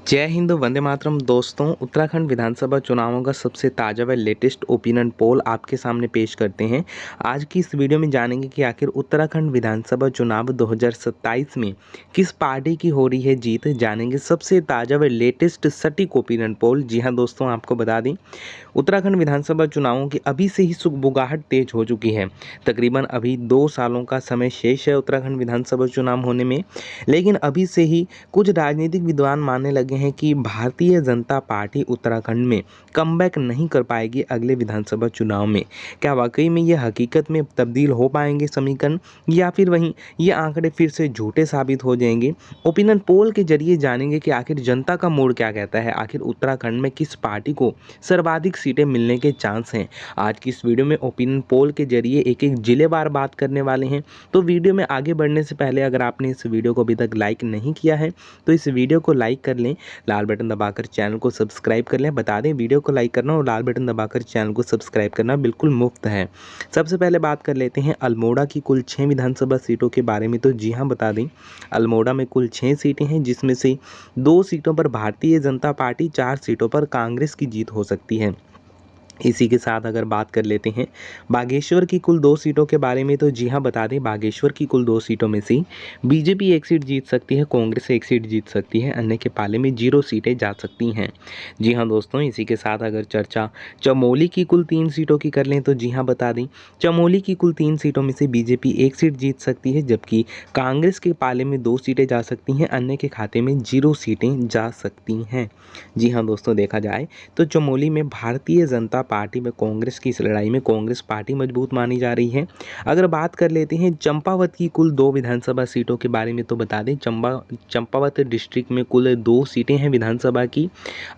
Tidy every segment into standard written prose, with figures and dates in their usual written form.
जय हिंद, वंदे मातरम। दोस्तों, उत्तराखंड विधानसभा चुनावों का सबसे ताज़ा व लेटेस्ट ओपिनियन पोल आपके सामने पेश करते हैं। आज की इस वीडियो में जानेंगे कि आखिर उत्तराखंड विधानसभा चुनाव 2027 में किस पार्टी की हो रही है जीत। जानेंगे सबसे ताज़ा व लेटेस्ट सटीक ओपिनियन पोल। जी हाँ दोस्तों, आपको बता दें, उत्तराखंड विधानसभा चुनावों की अभी से ही सुगबुगाहट तेज हो चुकी है। तकरीबन अभी 2 सालों का समय शेष है उत्तराखंड विधानसभा चुनाव होने में, लेकिन अभी से ही कुछ राजनीतिक विद्वान मानने लगे हैं कि भारतीय जनता पार्टी उत्तराखंड में कमबैक नहीं कर पाएगी अगले विधानसभा चुनाव में। क्या वाकई में ये हकीकत में तब्दील हो पाएंगे समीकरण, या फिर वहीं ये आंकड़े फिर से झूठे साबित हो जाएंगे? ओपिनियन पोल के जरिए जानेंगे कि आखिर जनता का मूड क्या कहता है, आखिर उत्तराखंड में किस पार्टी को सर्वाधिक सीटें मिलने के चांस हैं। आज की इस वीडियो में ओपिनियन पोल के जरिए एक एक जिलेवार बात करने वाले हैं। तो वीडियो में आगे बढ़ने से पहले अगर आपने इस वीडियो को अभी तक लाइक नहीं किया है तो इस वीडियो को लाइक कर लें, लाल बटन दबाकर चैनल को सब्सक्राइब कर लें। बता दें, वीडियो को लाइक करना और लाल बटन दबाकर चैनल को सब्सक्राइब करना बिल्कुल मुफ्त है। सबसे पहले बात कर लेते हैं अल्मोड़ा की कुल 6 विधानसभा सीटों के बारे में। तो जी हाँ, बता दें, अल्मोड़ा में कुल 6 सीटें हैं, जिसमें से 2 सीटों पर भारतीय जनता पार्टी, 4 सीटों पर कांग्रेस की जीत हो सकती है। इसी के साथ अगर बात कर लेते हैं बागेश्वर की कुल 2 सीटों के बारे में। तो जी हाँ, बता दें, बागेश्वर की कुल 2 सीटों में से बीजेपी 1 सीट जीत सकती है, कांग्रेस 1 सीट जीत सकती है, अन्य के पाले में 0 सीटें जा सकती हैं। जी हाँ दोस्तों, इसी के साथ अगर चर्चा चमोली की कुल 3 सीटों की कर लें तो जी हाँ, बता दें, चमोली की कुल 3 सीटों में से बीजेपी 1 सीट जीत सकती है, जबकि कांग्रेस के पाले में 2 सीटें जा सकती हैं, अन्य के खाते में 0 सीटें जा सकती हैं। जी हाँ दोस्तों, देखा जाए तो चमोली में भारतीय जनता पार्टी में कांग्रेस की इस लड़ाई में कांग्रेस पार्टी मजबूत मानी जा रही है। अगर बात कर लेते हैं चंपावत की कुल 2 विधानसभा सीटों के बारे में, तो बता दें, चंपावत डिस्ट्रिक्ट में कुल 2 सीटें हैं विधानसभा की।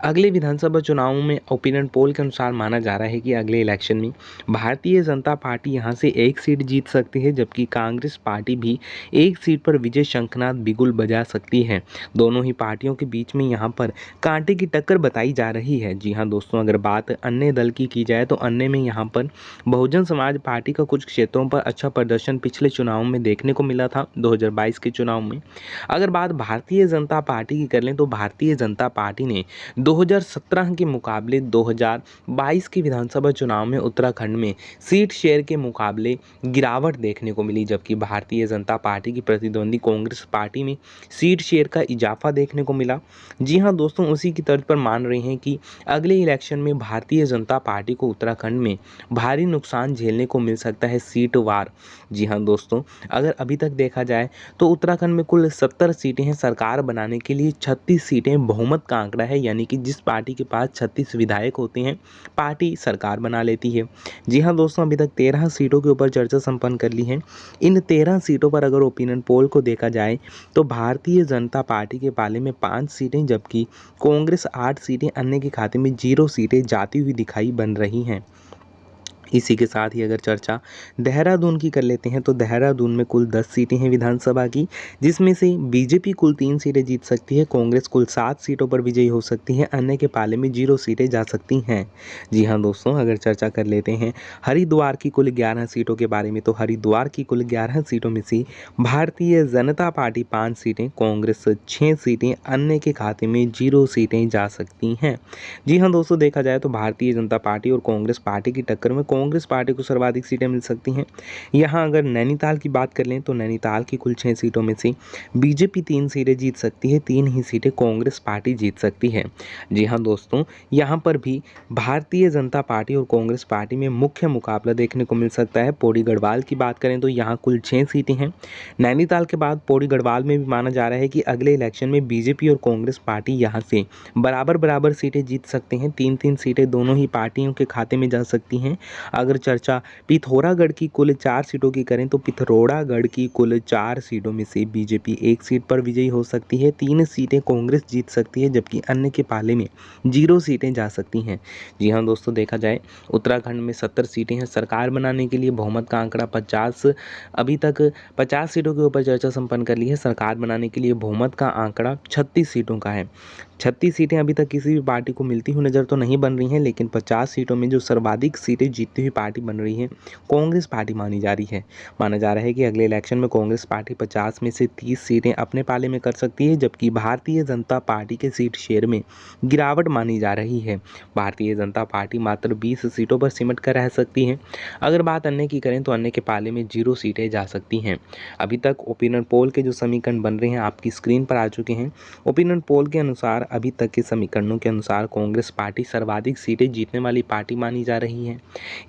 अगले विधानसभा चुनावों में ओपिनियन पोल के अनुसार माना जा रहा है कि अगले इलेक्शन में भारतीय जनता पार्टी यहाँ से 1 सीट जीत सकती है, जबकि कांग्रेस पार्टी भी 1 सीट पर विजय शंखनाद बिगुल बजा सकती है। दोनों ही पार्टियों के बीच में यहाँ पर कांटे की टक्कर बताई जा रही है। जी हाँ दोस्तों, अगर बात अन्य दल की जाए तो अन्य में यहाँ पर बहुजन समाज पार्टी का कुछ क्षेत्रों पर अच्छा प्रदर्शन पिछले चुनाव में देखने को मिला था, 2022 के चुनाव में। अगर बात भारतीय जनता पार्टी की कर लें तो भारतीय जनता पार्टी ने 2017 के मुकाबले 2022 के विधानसभा चुनाव में उत्तराखंड में सीट शेयर के मुकाबले गिरावट देखने को मिली, जबकि भारतीय जनता पार्टी की प्रतिद्वंदी कांग्रेस पार्टी में सीट शेयर का इजाफा देखने को मिला। जी हाँ दोस्तों, उसी की तर्ज पर मान रहे हैं कि अगले इलेक्शन में भारतीय जनता पार्टी को उत्तराखंड में भारी नुकसान झेलने को मिल सकता है सीटवार। जी हाँ दोस्तों, अगर अभी तक देखा जाए तो उत्तराखंड में कुल 70 सीटें हैं, सरकार बनाने के लिए 36 सीटें बहुमत का आंकड़ा है, यानी कि जिस पार्टी के पास 36 विधायक होते हैं पार्टी सरकार बना लेती है। जी हाँ दोस्तों, अभी तक 13 सीटों के ऊपर चर्चा संपन्न कर ली है। इन 13 सीटों पर अगर ओपिनियन पोल को देखा जाए तो भारतीय जनता पार्टी के पाले में 5 सीटें, जबकि कांग्रेस 8 सीटें, अन्य के खाते में 0 सीटें जाती हुई दिखाई बन रही हैं। इसी के साथ ही अगर चर्चा देहरादून की कर लेते हैं तो देहरादून में कुल 10 सीटें हैं विधानसभा की, जिसमें से बीजेपी कुल 3 सीटें जीत सकती है, कांग्रेस कुल 7 सीटों पर विजयी हो सकती है, अन्य के पाले में 0 सीटें जा सकती हैं। जी हाँ दोस्तों, अगर चर्चा कर लेते हैं हरिद्वार की कुल 11 सीटों के बारे में, तो हरिद्वार की कुल 11 सीटों में से भारतीय जनता पार्टी 5 सीटें, कांग्रेस 6 सीटें, अन्य के खाते में 0 सीटें जा सकती हैं। जी हाँ दोस्तों, देखा जाए तो भारतीय जनता पार्टी और कांग्रेस पार्टी की टक्कर में कांग्रेस पार्टी को सर्वाधिक सीटें मिल सकती हैं। यहाँ अगर नैनीताल की बात कर लें तो नैनीताल की कुल 6 सीटों में से बीजेपी 3 सीटें जीत सकती है, 3 ही सीटें कांग्रेस पार्टी जीत सकती है। जी हाँ दोस्तों, यहाँ पर भी भारतीय जनता पार्टी और कांग्रेस पार्टी में मुख्य मुकाबला देखने को मिल सकता है। पौड़ी गढ़वाल की बात करें तो यहाँ कुल 6 सीटें हैं। नैनीताल के बाद पौड़ी गढ़वाल में भी माना जा रहा है कि अगले इलेक्शन में बीजेपी और कांग्रेस पार्टी यहाँ से बराबर सीटें जीत सकते हैं, 3-3 सीटें दोनों ही पार्टियों के खाते में जा सकती हैं। अगर चर्चा पिथौरागढ़ की कुल 4 सीटों की करें तो पिथौरागढ़ की कुल 4 सीटों में से बीजेपी 1 सीट पर विजयी हो सकती है, 3 सीटें कांग्रेस जीत सकती है, जबकि अन्य के पाले में 0 सीटें जा सकती हैं। जी हाँ दोस्तों, देखा जाए उत्तराखंड में 70 सीटें हैं, सरकार बनाने के लिए बहुमत का आंकड़ा 50, अभी तक 50 सीटों के ऊपर चर्चा संपन्न कर ली है। सरकार बनाने के लिए बहुमत का आंकड़ा 36 सीटों का है। 36 सीटें अभी तक किसी भी पार्टी को मिलती हुई नज़र तो नहीं बन रही हैं, लेकिन 50 सीटों में जो सर्वाधिक सीटें जीतती उभरती हुई पार्टी बन रही है कांग्रेस पार्टी मानी जा रही है। माना जा रहा है कि अगले इलेक्शन में कांग्रेस पार्टी 50 में से 30 सीटें अपने पाले में कर सकती है, जबकि भारतीय जनता पार्टी के सीट शेयर में गिरावट मानी जा रही है। भारतीय जनता पार्टी मात्र 20 सीटों पर सिमट कर रह सकती है। अगर बात अन्य की करें तो अन्य के पाले में 0 सीटें जा सकती हैं। अभी तक ओपिनियन पोल के जो समीकरण बन रहे हैं आपकी स्क्रीन पर आ चुके हैं। ओपिनियन पोल के अनुसार अभी तक के समीकरणों के अनुसार कांग्रेस पार्टी सर्वाधिक सीटें जीतने वाली पार्टी मानी जा रही है।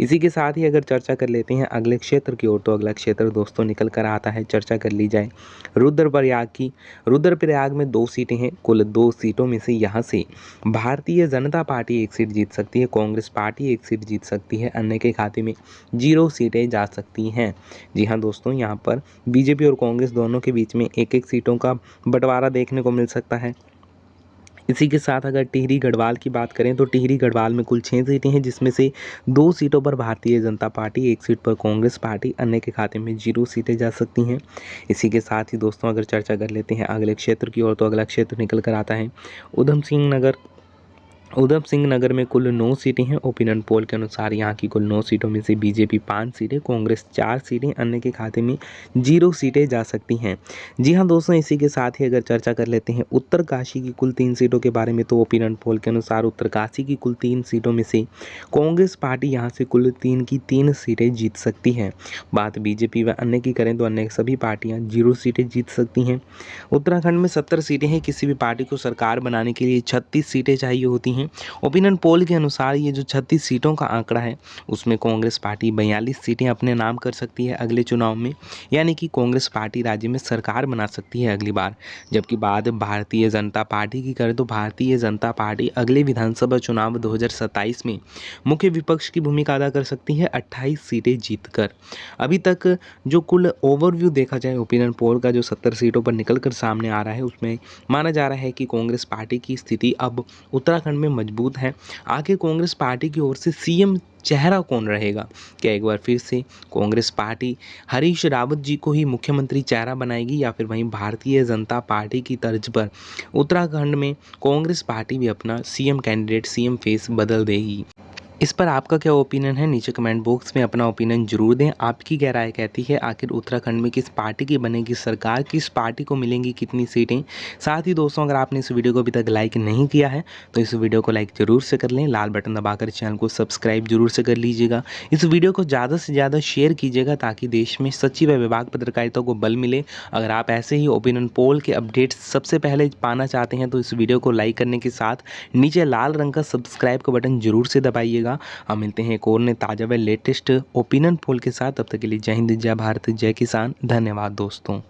इसी के साथ ही अगर चर्चा कर लेते हैं अगले क्षेत्र की ओर, तो अगला क्षेत्र दोस्तों निकल कर आता है, चर्चा कर ली जाए रुद्रप्रयाग की। रुद्रप्रयाग में 2 सीटें हैं। कुल 2 सीटों में से यहाँ से भारतीय जनता पार्टी 1 सीट जीत सकती है, कांग्रेस पार्टी 1 सीट जीत सकती है, अन्य के खाते में 0 सीटें जा सकती हैं। जी हाँ दोस्तों, यहाँ पर बीजेपी और कांग्रेस दोनों के बीच में 1-1 सीटों का बंटवारा देखने को मिल सकता है। इसी के साथ अगर टिहरी गढ़वाल की बात करें तो टिहरी गढ़वाल में कुल 6 सीटें हैं, जिसमें से 2 सीटों पर भारतीय जनता पार्टी, 1 सीट पर कांग्रेस पार्टी, अन्य के खाते में 0 सीटें जा सकती हैं। इसी के साथ ही दोस्तों अगर चर्चा कर लेते हैं अगले क्षेत्र की ओर, तो अगला क्षेत्र निकल कर आता है ऊधम सिंह नगर में कुल 9 सीटें हैं। ओपिनियन पोल के अनुसार यहाँ की कुल 9 सीटों में से बीजेपी 5 सीटें, कांग्रेस 4 सीटें, अन्य के खाते में 0 सीटें जा सकती हैं। जी हाँ दोस्तों, इसी के साथ ही अगर चर्चा कर लेते हैं उत्तरकाशी की कुल 3 सीटों के बारे में, तो ओपिनियन पोल के अनुसार उत्तरकाशी की कुल 3 सीटों में से कांग्रेस पार्टी यहाँ से कुल 3 की 3 सीटें जीत सकती है। बात बीजेपी व अन्य की करें तो अन्य सभी पार्टियाँ 0 सीटें जीत सकती हैं। उत्तराखंड में 70 सीटें हैं। किसी भी पार्टी को सरकार बनाने के लिए 36 सीटें चाहिए होती हैं। ओपिनियन पोल के अनुसार ये जो 36 सीटों का आंकड़ा है, उसमें कांग्रेस पार्टी 42 सीटें अपने नाम कर सकती है अगले चुनाव में, यानी कि कांग्रेस पार्टी राज्य में सरकार बना सकती है अगली बार। जबकि बात भारतीय जनता पार्टी की करें तो भारतीय जनता पार्टी अगले विधानसभा चुनाव 2027 में मुख्य विपक्ष की भूमिका अदा कर सकती है 28 सीटें जीतकर। अभी तक जो कुल ओवरव्यू देखा जाए ओपिनियन पोल का, जो 70 सीटों पर निकल कर सामने आ रहा है, उसमें माना जा रहा है कि कांग्रेस पार्टी की स्थिति अब उत्तराखंड में मजबूत है। आखिर कांग्रेस पार्टी की ओर से सीएम चेहरा कौन रहेगा? क्या एक बार फिर से कांग्रेस पार्टी हरीश रावत जी को ही मुख्यमंत्री चेहरा बनाएगी, या फिर वहीं भारतीय जनता पार्टी की तर्ज पर उत्तराखंड में कांग्रेस पार्टी भी अपना सीएम कैंडिडेट, सीएम फेस बदल देगी? इस पर आपका क्या ओपिनियन है? नीचे कमेंट बॉक्स में अपना ओपिनियन जरूर दें। आपकी क्या राय कहती है आखिर उत्तराखंड में किस पार्टी की बनेगी सरकार, किस पार्टी को मिलेंगी कितनी सीटें? साथ ही दोस्तों, अगर आपने इस वीडियो को अभी तक लाइक नहीं किया है तो इस वीडियो को लाइक जरूर से कर लें, लाल बटन दबाकर चैनल को सब्सक्राइब जरूर से कर लीजिएगा। इस वीडियो को ज़्यादा से ज़्यादा शेयर कीजिएगा ताकि देश में सच्ची व विभाग पत्रकारिता को बल मिले। अगर आप ऐसे ही ओपिनियन पोल के अपडेट्स सबसे पहले पाना चाहते हैं तो इस वीडियो को लाइक करने के साथ नीचे लाल रंग का सब्सक्राइब का बटन जरूर से दबाइएगा। हम मिलते हैं एक और नए ताज़ा व लेटेस्ट ओपिनियन पोल के साथ। तब तक के लिए जय हिंद, जय भारत, जय किसान। धन्यवाद दोस्तों।